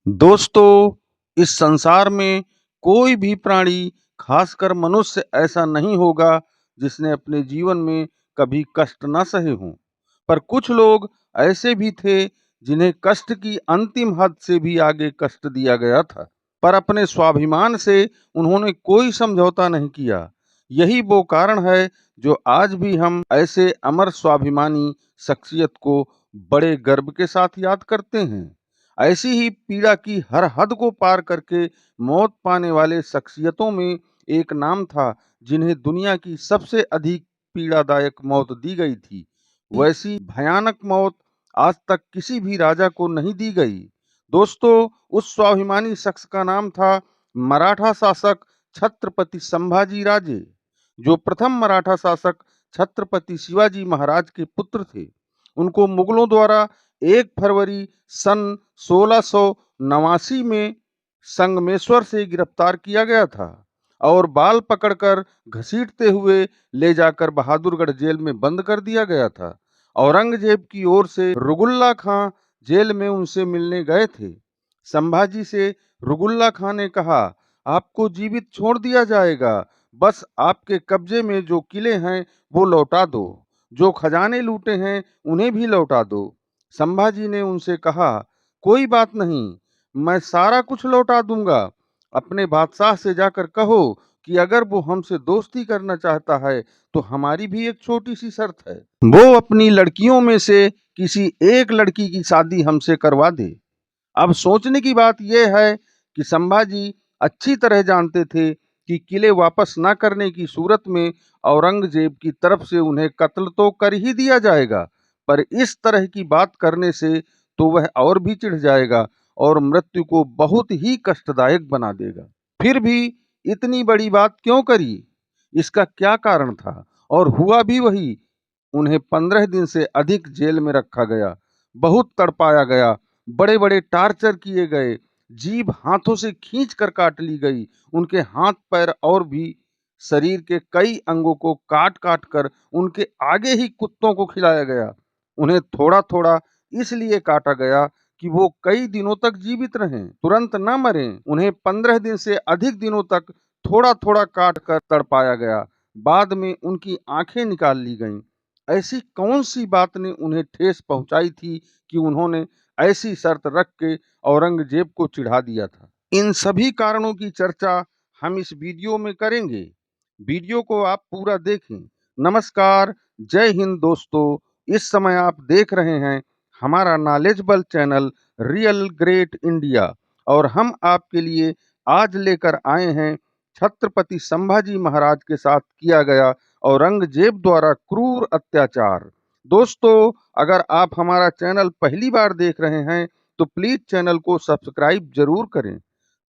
दोस्तों, इस संसार में कोई भी प्राणी, खासकर मनुष्य ऐसा नहीं होगा जिसने अपने जीवन में कभी कष्ट न सहे हों। पर कुछ लोग ऐसे भी थे जिन्हें कष्ट की अंतिम हद से भी आगे कष्ट दिया गया था। पर अपने स्वाभिमान से उन्होंने कोई समझौता नहीं किया। यही वो कारण है जो आज भी हम ऐसे अमर स्वाभिमानी शख्सियत को बड़े गर्व के साथ याद करते हैं। ऐसी ही पीड़ा की हर हद को पार करके मौत पाने वाले शख्सियतों में एक नाम था जिन्हें दुनिया की सबसे अधिक पीड़ादायक मौत दी गई थी। वैसी भयानक मौत आज तक किसी भी राजा को नहीं दी गई। दोस्तों, उस स्वाभिमानी शख्स का नाम था मराठा शासक छत्रपति संभाजी राजे, जो प्रथम मराठा शासक छत्रपति शिवाजी महाराज के पुत्र थे। उनको मुगलों द्वारा 1 फरवरी सन 1689 में संगमेश्वर से गिरफ्तार किया गया था और बाल पकड़कर घसीटते हुए ले जाकर बहादुरगढ़ जेल में बंद कर दिया गया था। औरंगजेब की ओर से रुगुल्ला खां जेल में उनसे मिलने गए थे। संभाजी से रुगुल्ला खां ने कहा, आपको जीवित छोड़ दिया जाएगा, बस आपके कब्जे में जो किले हैं वो लौटा दो, जो खजाने लूटे हैं उन्हें भी लौटा दो। संभाजी ने उनसे कहा, कोई बात नहीं, मैं सारा कुछ लौटा दूंगा। अपने बादशाह से जाकर कहो कि अगर वो हमसे दोस्ती करना चाहता है तो हमारी भी एक छोटी सी शर्त है, वो अपनी लड़कियों में से किसी एक लड़की की शादी हमसे करवा दे। अब सोचने की बात यह है कि संभाजी अच्छी तरह जानते थे कि किले वापस न करने की सूरत में औरंगजेब की तरफ से उन्हें कत्ल तो कर ही दिया जाएगा, पर इस तरह की बात करने से तो वह और भी चिढ़ जाएगा और मृत्यु को बहुत ही कष्टदायक बना देगा। फिर भी इतनी बड़ी बात क्यों करी? इसका क्या कारण था? और हुआ भी वही। उन्हें 15 दिन से अधिक जेल में रखा गया, बहुत तड़पाया गया, बड़े बड़े टार्चर किए गए, जीभ हाथों से खींच कर काट ली गई, उनके हाथ पैर और भी शरीर के कई अंगों को काट काट कर उनके आगे ही कुत्तों को खिलाया गया। उन्हें थोड़ा थोड़ा इसलिए काटा गया कि वो कई दिनों तक जीवित रहें, तुरंत न मरें। उन्हें 15 दिन से अधिक दिनों तक थोड़ा थोड़ा काट कर तड़पाया गया। बाद में उनकी आंखें निकाल ली गईं। ऐसी कौन सी बात ने उन्हें ठेस पहुंचाई थी कि उन्होंने ऐसी शर्त रख के औरंगजेब को चिढ़ा दिया था? इन सभी कारणों की चर्चा हम इस वीडियो में करेंगे। वीडियो को आप पूरा देखें। नमस्कार, जय हिंद दोस्तों। इस समय आप देख रहे हैं हमारा knowledgeable channel real great India और हम आपके लिए आज लेकर आए हैं छत्रपति संभाजी महाराज के साथ किया गया औरंगजेब द्वारा क्रूर अत्याचार। दोस्तों, अगर आप हमारा चैनल पहली बार देख रहे हैं तो प्लीज चैनल को सब्सक्राइब जरूर करें।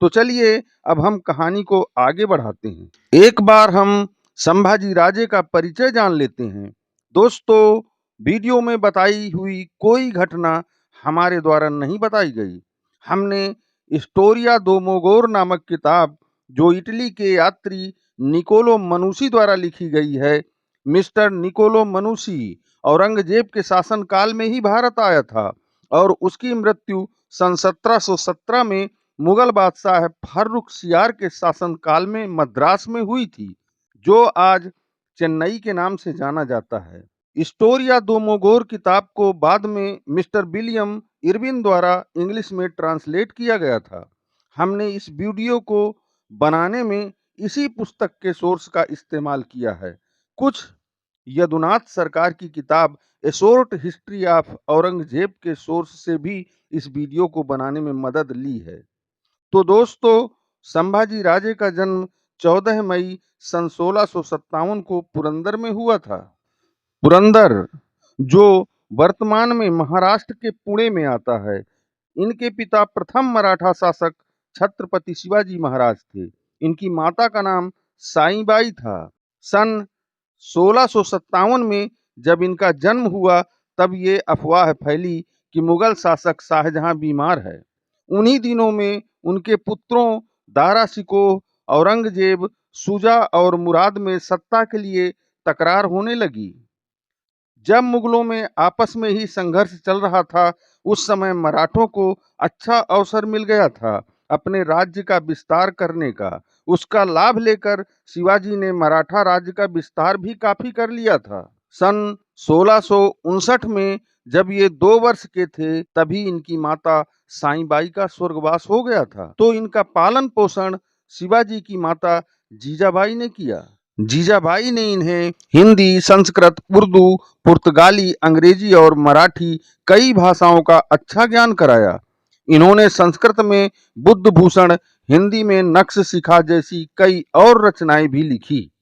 तो चलिए अब हम कहानी को आगे बढ़ाते हैं। एक बार हम संभाजी राजे का परिचय जान लेते हैं। दोस्तों, वीडियो में बताई हुई कोई घटना हमारे द्वारा नहीं बताई गई। हमने स्टोरिया दो मोगोर नामक किताब, जो इटली के यात्री निकोलो मनुसी द्वारा लिखी गई है। मिस्टर निकोलो मनुसी औरंगजेब के शासन काल में ही भारत आया था और उसकी मृत्यु सन 1717 में मुगल बादशाह फार्रुखसियार के शासन काल में मद्रास में हुई थी, जो आज चेन्नई के नाम से जाना जाता है। स्टोरिया दो मोगोर किताब को बाद में मिस्टर विलियम इरविन द्वारा इंग्लिश में ट्रांसलेट किया गया था। हमने इस वीडियो को बनाने में इसी पुस्तक के सोर्स का इस्तेमाल किया है। कुछ यदुनाथ सरकार की किताब ए शॉर्ट हिस्ट्री ऑफ औरंगजेब के सोर्स से भी इस वीडियो को बनाने में मदद ली है। तो दोस्तों, संभाजी राजे का जन्म 14 मई सन 1657 को पुरंदर में हुआ था। पुरंदर, जो वर्तमान में महाराष्ट्र के पुणे में आता है। इनके पिता प्रथम मराठा शासक छत्रपति शिवाजी महाराज थे। इनकी माता का नाम साईबाई था। सन 1657 में जब इनका जन्म हुआ तब ये अफवाह फैली कि मुगल शासक शाहजहां बीमार है। उन्हीं दिनों में उनके पुत्रों दारा शिकोह, औरंगजेब, शुजा और मुराद में सत्ता के लिए तकरार होने लगी। जब मुगलों में आपस में ही संघर्ष चल रहा था, उस समय मराठों को अच्छा अवसर मिल गया था अपने राज्य का विस्तार करने का। उसका लाभ लेकर शिवाजी ने मराठा राज्य का विस्तार भी काफी कर लिया था। सन 1659 में जब ये 2 वर्ष के थे, तभी इनकी माता साईबाई का स्वर्गवास हो गया था। तो इनका पालन पोषण शिवाजी की माता जीजाबाई ने किया। जीजाबाई ने इन्हें हिंदी, संस्कृत, उर्दू, पुर्तगाली, अंग्रेजी और मराठी कई भाषाओं का अच्छा ज्ञान कराया। इन्होंने संस्कृत में बुद्ध भूषण, हिंदी में नक्श शिखा जैसी कई और रचनाएं भी लिखी।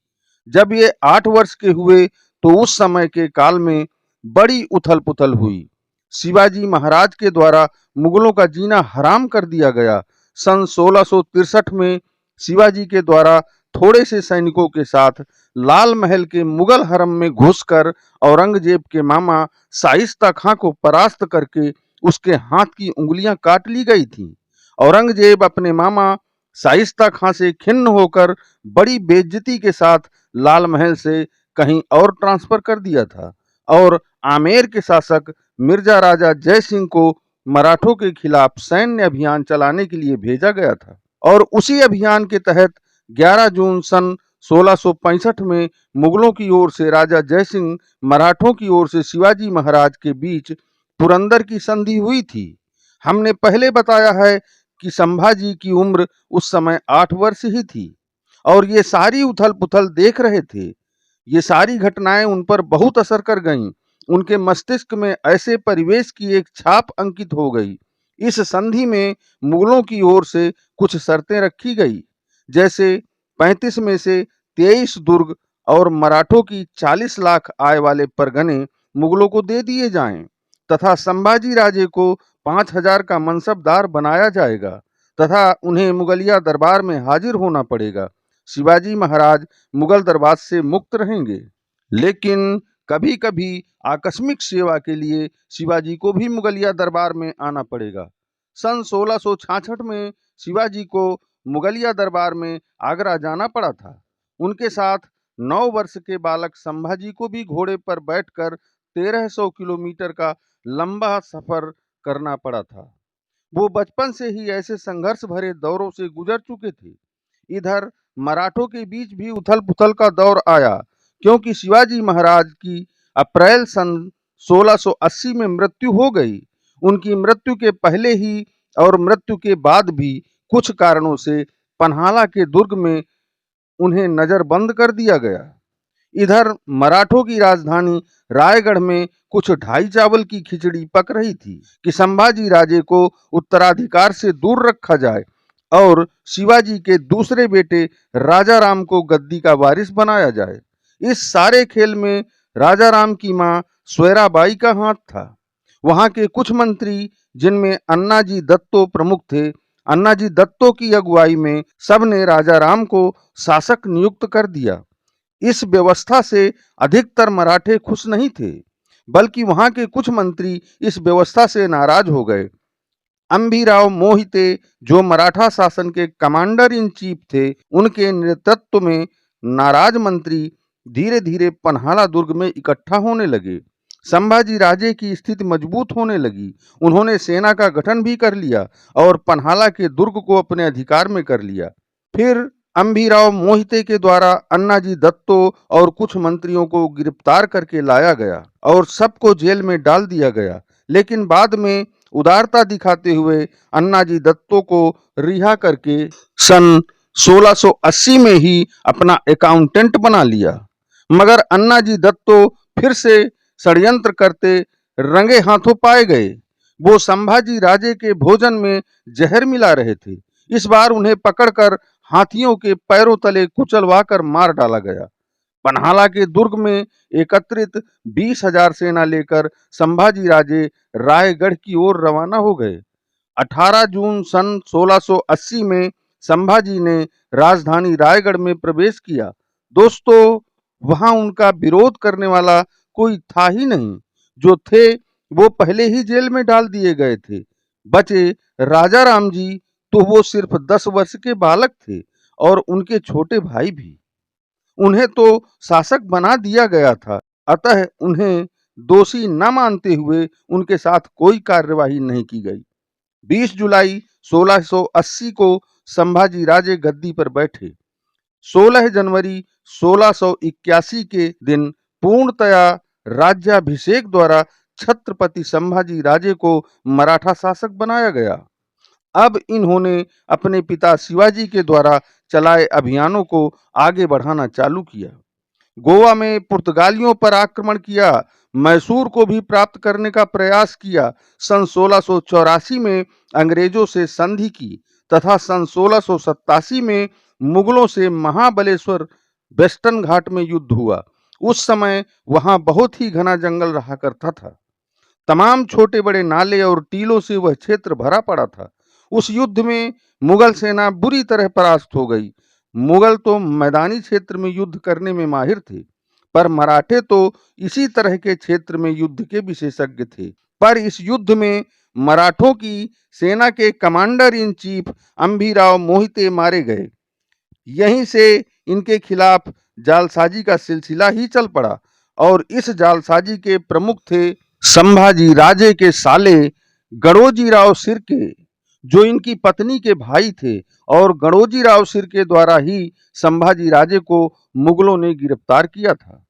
जब ये 8 वर्ष के हुए तो उस समय के काल में बड़ी उथल-पुथल हुई। शिवाजी महाराज के द्वारा मुगलों का जीना हराम कर दिया गया। सन 1663 में शिवाजी के द्वारा थोड़े से सैनिकों के साथ लाल महल के मुगल हरम में घुसकर औरंगजेब के मामा शाइस्ता खां को परास्त करके उसके हाथ की उंगलियां काट ली गई थीं। औरंगजेब अपने मामा शाइस्ता खां से खिन्न होकर बड़ी बेइज्जती के साथ लाल महल से कहीं और ट्रांसफर कर दिया था और आमेर के शासक मिर्जा राजा जय सिंह को मराठों के खिलाफ सैन्य अभियान चलाने के लिए भेजा गया था। और उसी अभियान के तहत 11 जून सन 1665 में मुगलों की ओर से राजा जय सिंह, मराठों की ओर से शिवाजी महाराज के बीच पुरंदर की संधि हुई थी। हमने पहले बताया है कि संभाजी की उम्र उस समय 8 वर्ष ही थी और ये सारी उथल-पुथल देख रहे थे। ये सारी घटनाएं उन पर बहुत असर कर गईं। उनके मस्तिष्क में ऐसे परिवेश की एक छाप अंकित हो गई। इस संधि में मुगलों की ओर से कुछ शर्तें रखी गई, जैसे 35 में से 23 दुर्ग और मराठों की 40 लाख आय वाले परगने मुगलों को दे दिए जाएं तथा संभाजी राजे को 5000 का मनसबदार बनाया जाएगा तथा उन्हें मुगलिया दरबार में हाजिर होना पड़ेगा। शिवाजी महाराज मुगल दरबार से मुक्त रहेंगे। लेकिन कभी-कभी आकस्मिक सेवा के लिए शिवाजी को भी मुगलिया दरबार में आना पड़ेगा। सन 1666 में शिवाजी को मुगलिया दरबार में आगरा जाना पड़ा था। उनके साथ 9 वर्ष के बालक संभाजी को भी घोड़े पर बैठकर 1300 किलोमीटर का लंबा सफर करना पड़ा था। वो बचपन से ही ऐसे संघर्ष भरे दौरों से गुजर चुके थे। इधर मराठों के बीच भी उथल-पुथल का दौर आया, क्योंकि शिवाजी महाराज की अप्रैल सन 1680 में मृत्यु हो गई। उनकी मृत्यु के पहले ही और मृत्यु के बाद भी कुछ कारणों से पन्हाला के दुर्ग में उन्हें नजरबंद कर दिया गया। इधर मराठों की राजधानी रायगढ़ में कुछ ढाई चावल की खिचड़ी पक रही थी कि संभाजी राजे को उत्तराधिकार से दूर रखा जाए और शिवाजी के दूसरे बेटे राजा राम को गद्दी का वारिस बनाया जाए। इस सारे खेल में राजा राम की मां सोयराबाई का हाथ था। वहां के कुछ मंत्री, जिनमें अन्नाजी दत्तो प्रमुख थे, अन्नाजी दत्तो की अगुवाई में सबने राजा राम को शासक नियुक्त कर दिया। इस व्यवस्था से अधिकतर मराठे खुश नहीं थे, बल्कि वहां के कुछ मंत्री इस व्यवस्था से नाराज हो गए। अंबीराव मोहिते, जो मराठा शासन के कमांडर इन चीफ थे, उनके नेतृत्व में नाराज मंत्री धीरे धीरे पन्हाला दुर्ग में इकट्ठा होने लगे। संभाजी राजे की स्थिति मजबूत होने लगी। उन्होंने सेना का गठन भी कर लिया और पन्हाला के दुर्ग को अपने अधिकार में कर लिया। फिर अंबीराव मोहिते के द्वारा अन्नाजी दत्तो और कुछ मंत्रियों को गिरफ्तार करके लाया गया और सबको जेल में डाल दिया गया। लेकिन बाद में उदारता दिखाते हुए अन्नाजी दत्तो को रिहा करके सन 1680 में ही अपना अकाउंटेंट बना लिया। मगर अन्नाजी दत्तो फिर से षड्यंत्र करते रंगे हाथों पाए गए। वो संभाजी राजे के भोजन में जहर मिला रहे थे। इस बार उन्हें पकड़कर हाथियों के पैरों तले कुचलवाकर मार डाला गया। पन्हाला के दुर्ग में एकत्रित 20,000 सेना लेकर संभाजी राजे रायगढ़ की ओर रवाना हो गए। 18 जून सन 1680 में संभाजी ने राजधानी रायगढ़ में प्रवेश किया। दोस्तों, वहां उनका विरोध करने वाला कोई था ही नहीं। जो थे वो पहले ही जेल में डाल दिए गए थे। बचे राजा राम जी, तो वो सिर्फ 10 वर्ष के बालक थे और उनके छोटे भाई भी। उन्हें तो शासक बना दिया गया था, अतः उन्हें दोषी न मानते हुए उनके साथ कोई कार्यवाही नहीं की गई। 20 जुलाई 1680 को संभाजी राजे गद्दी पर बैठे। 16 जनवरी 1681 के दिन पूर्णतया राज्याभिषेक द्वारा छत्रपति संभाजी राजे को मराठा शासक बनाया गया। अब इन्होंने अपने पिता शिवाजी के द्वारा चलाए अभियानों को आगे बढ़ाना चालू किया। गोवा में पुर्तगालियों पर आक्रमण किया, मैसूर को भी प्राप्त करने का प्रयास किया। सन 1684 में अंग्रेजों से संधि की तथा सन 1687 में मुगलों से महाबलेश्वर वेस्टर्न घाट में युद्ध हुआ। उस समय वहां बहुत ही घना जंगल रहा करता था। तमाम छोटे बड़े नाले और टीलों से वह क्षेत्र भरा पड़ा था। उस युद्ध में मुगल सेना बुरी तरह परास्त हो गई। मुगल तो मैदानी क्षेत्र में युद्ध करने में माहिर थे, पर मराठे तो इसी तरह के क्षेत्र में युद्ध के विशेषज्ञ थे। पर इस युद्ध में मराठों की सेना के कमांडर इन चीफ अंबीराव मोहिते मारे गए। यहीं से इनके खिलाफ जालसाजी का सिलसिला ही चल पड़ा और इस जालसाजी के प्रमुख थे संभाजी राजे के साले गणोजीराव शिर्के, जो इनकी पत्नी के भाई थे, और गणोजीराव शिर्के द्वारा ही संभाजी राजे को मुगलों ने गिरफ्तार किया था।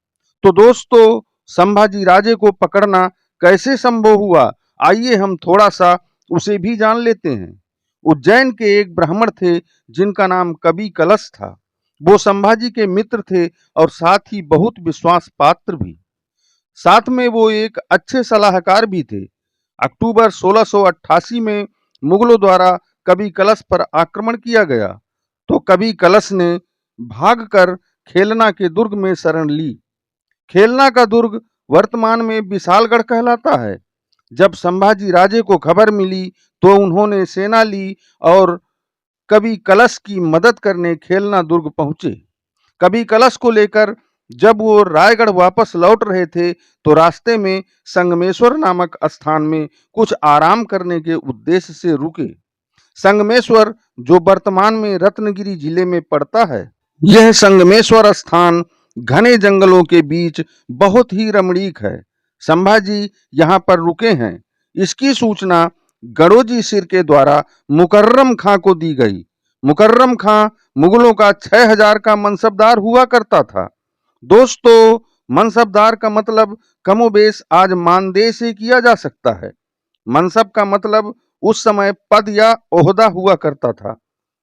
तो दोस्तों, संभाजी राजे को पकड़ना कैसे संभव हुआ, आइए हम थोड़ा सा उसे भी जान लेते हैं। उज्जैन के एक ब्राह्मण थे जिनका नाम कवि कलश था। वो संभाजी के मित्र थे और साथ ही बहुत विश्वास पात्र भी। साथ में वो एक अच्छे सलाहकार भी थे। अक्टूबर 1688 में मुगलों द्वारा कवि कलश पर आक्रमण किया गया तो कवि कलश ने भागकर खेलना के दुर्ग में शरण ली। खेलना का दुर्ग वर्तमान में विशालगढ़ कहलाता है। जब संभाजी राजे को खबर मिली तो उन्होंने सेना ली और कवि कलश की मदद करने खेलना दुर्ग पहुंचे। कवि कलश को लेकर जब वो रायगढ़ वापस लौट रहे थे तो रास्ते में संगमेश्वर नामक स्थान में कुछ आराम करने के उद्देश्य से रुके। संगमेश्वर, जो वर्तमान में रत्नगिरी जिले में पड़ता है, यह संगमेश्वर स्थान घने जंगलों के बीच बहुत ही रमणीक है। संभाजी यहाँ पर रुके हैं, इसकी सूचना गणोजी शिर्के द्वारा मुकर्रम खां को दी गई। मुकर्रम खां मुगलों का 6000 का मनसबदार हुआ करता था। दोस्तों, मनसबदार का मतलब कमोबेश आज मानदेय से किया जा सकता है। मनसब का मतलब उस समय पद या ओहदा हुआ करता था।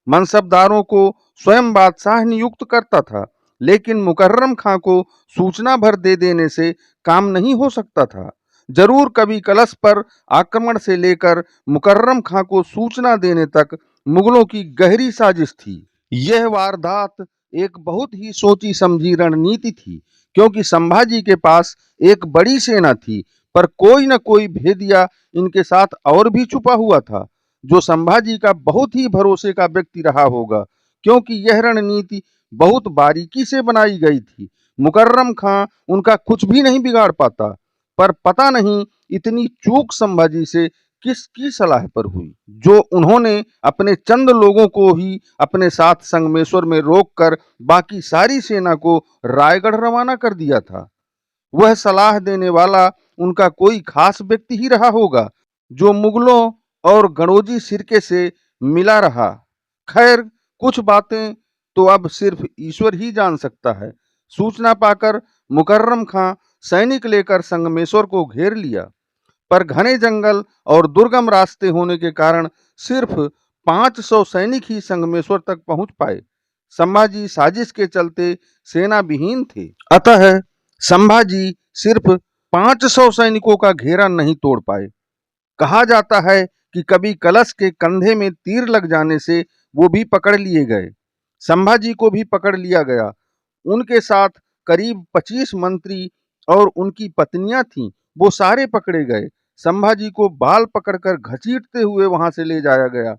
मनसबदारों को स्वयं बादशाह नियुक्त करता था, लेकिन मुकर्रम खां को सूचना भर दे देने से काम नहीं हो सकता था। जरूर कवि कलश पर आक्रमण से लेकर मुकर्रम खां को सूचना देने तक मुगलों की गहरी साजिश थी। यह वारदात एक बहुत ही सोची समझी रणनीति थी, क्योंकि संभाजी के पास एक बड़ी सेना थी, पर कोई न कोई भेदिया इनके साथ और भी छुपा हुआ था, जो संभाजी का बहुत ही भरोसे का व्यक्ति रहा होगा, क्योंकि यह रणनीति बहुत बारीकी से बनाई गई थी। मुकर्रम खां उनका कुछ भी नहीं बिगाड़ पाता, पर पता नहीं इतनी चूक संभाजी से किसकी सलाह पर हुई, जो उन्होंने अपने चंद लोगों को ही अपने साथ संगमेश्वर में रोककर बाकी सारी सेना को रायगढ़ रवाना कर दिया था। वह सलाह देने वाला उनका कोई खास व्यक्ति ही रहा होगा, जो मुगलों और गणोजी शिर्के से मिला रहा। खैर, कुछ बातें तो अब सिर्फ ईश्वर ही जान सकता है। सूचना पाकर मुकर्रम खां सैनिक लेकर संगमेश्वर को घेर लिया, पर घने जंगल और दुर्गम रास्ते होने के कारण सिर्फ 500 सैनिक ही संगमेश्वर तक पहुंच पाए। संभाजी साजिश के चलते सेना विहीन थे, अतः संभाजी सिर्फ 500 सैनिकों का घेरा नहीं तोड़ पाए। कहा जाता है कि कवि कलश के कंधे में तीर लग जाने से वो भी पकड़ लिए गए। संभाजी को भी पकड़ लिया गया। उनके साथ करीब 25 मंत्री और उनकी पत्नियां थीं, वो सारे पकड़े गए। संभाजी को बाल पकड़कर घसीटते हुए वहां से ले जाया गया।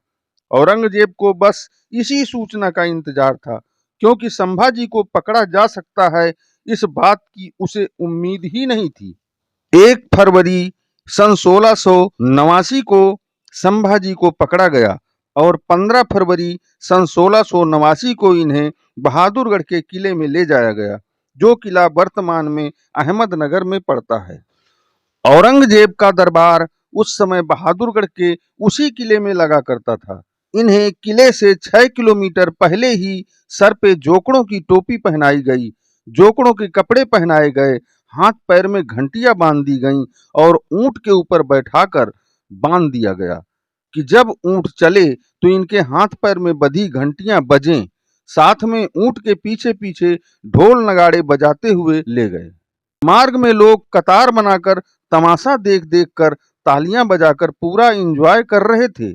औरंगजेब को बस इसी सूचना का इंतजार था, क्योंकि संभाजी को पकड़ा जा सकता है इस बात की उसे उम्मीद ही नहीं थी। 1 फरवरी सन 1689 को संभाजी को पकड़ा गया और 15 फरवरी सन 1689 को इन्हें बहादुरगढ़ के किले में ले जाया गया, जो किला वर्तमान में अहमदनगर में पड़ता है। औरंगजेब का दरबार उस समय बहादुरगढ़ के उसी किले में लगा करता था। इन्हें किले से 6 किलोमीटर पहले ही सर पे जोकड़ों की टोपी पहनाई गई, जोकड़ों के कपड़े पहनाए गए, हाथ पैर में घंटियां बांध दी गईं और ऊंट के ऊपर बैठाकर बांध दिया गया कि जब ऊंट चले तो इनके हाथ पैर में बंधी घंटियां बजें। साथ में ऊंट के पीछे पीछे ढोल नगाड़े बजाते हुए ले गए। मार्ग में लोग कतार बनाकर तमाशा देख देख कर तालियां बजाकर पूरा एंजॉय कर रहे थे।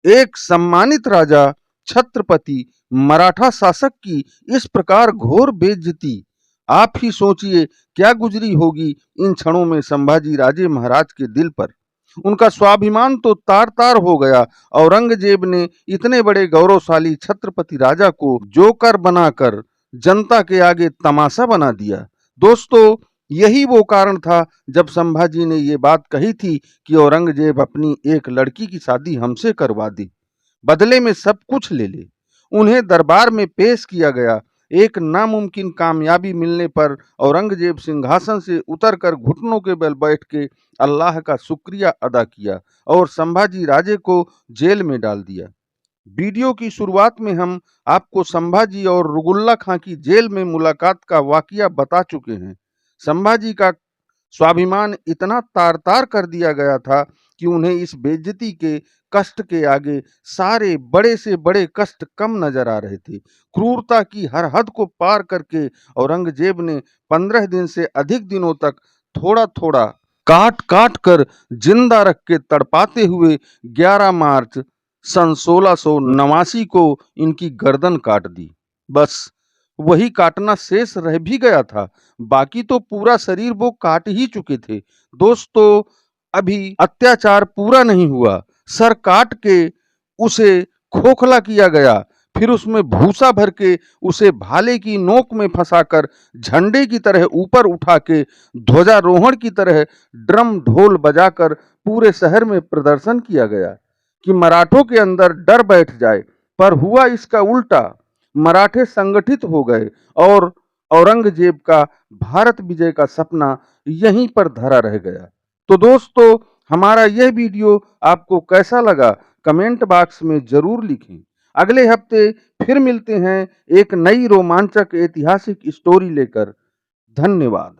एक सम्मानित राजा छत्रपति मराठा शासक की इस प्रकार घोर बेइज्जती, आप ही सोचिए क्या गुजरी होगी इन क्षणों में संभाजी राजे महाराज के दिल पर। उनका स्वाभिमान तो तार तार हो गया। औरंगजेब ने इतने बड़े गौरवशाली छत्रपति राजा को जोकर बनाकर जनता के आगे तमाशा बना दिया। दोस्तों, यही वो कारण था जब संभाजी ने ये बात कही थी कि औरंगजेब अपनी एक लड़की की शादी हमसे करवा दे, बदले में सब कुछ ले ले। उन्हें दरबार में पेश किया गया। एक नामुमकिन कामयाबी मिलने पर औरंगजेब सिंहासन से उतरकर घुटनों के बल बैठ के अल्लाह का शुक्रिया अदा किया और संभाजी राजे को जेल में डाल दिया। वीडियो की शुरुआत में हम आपको संभाजी और रुगुल्ला खां की जेल में मुलाकात का वाकया बता चुके हैं। संभाजी का स्वाभिमान इतना तार तार कर दिया गया था कि उन्हें इस बेइज्जती के कष्ट के आगे सारे बड़े से बड़े कष्ट कम नजर आ रहे थे। क्रूरता की हर हद को पार करके औरंगजेब ने 15 दिन से अधिक दिनों तक थोड़ा थोड़ा काट काट कर जिंदा रख के तड़पाते हुए 11 मार्च सन 1689 को इनकी गर्दन काट दी। बस वही काटना शेष रह भी गया था, बाकी तो पूरा शरीर वो काट ही चुके थे। दोस्तों, अभी अत्याचार पूरा नहीं हुआ। सर काट के उसे खोखला किया गया, फिर उसमें भूसा भर के उसे भाले की नोक में फंसाकर झंडे की तरह ऊपर उठा के ध्वजारोहण की तरह ड्रम ढोल बजाकर पूरे शहर में प्रदर्शन किया गया कि मराठों के अंदर डर बैठ जाए। पर हुआ इसका उल्टा, मराठे संगठित हो गए और औरंगजेब का भारत विजय का सपना यहीं पर धरा रह गया। तो दोस्तों, हमारा यह वीडियो आपको कैसा लगा कमेंट बॉक्स में जरूर लिखें। अगले हफ्ते फिर मिलते हैं एक नई रोमांचक ऐतिहासिक स्टोरी लेकर। धन्यवाद।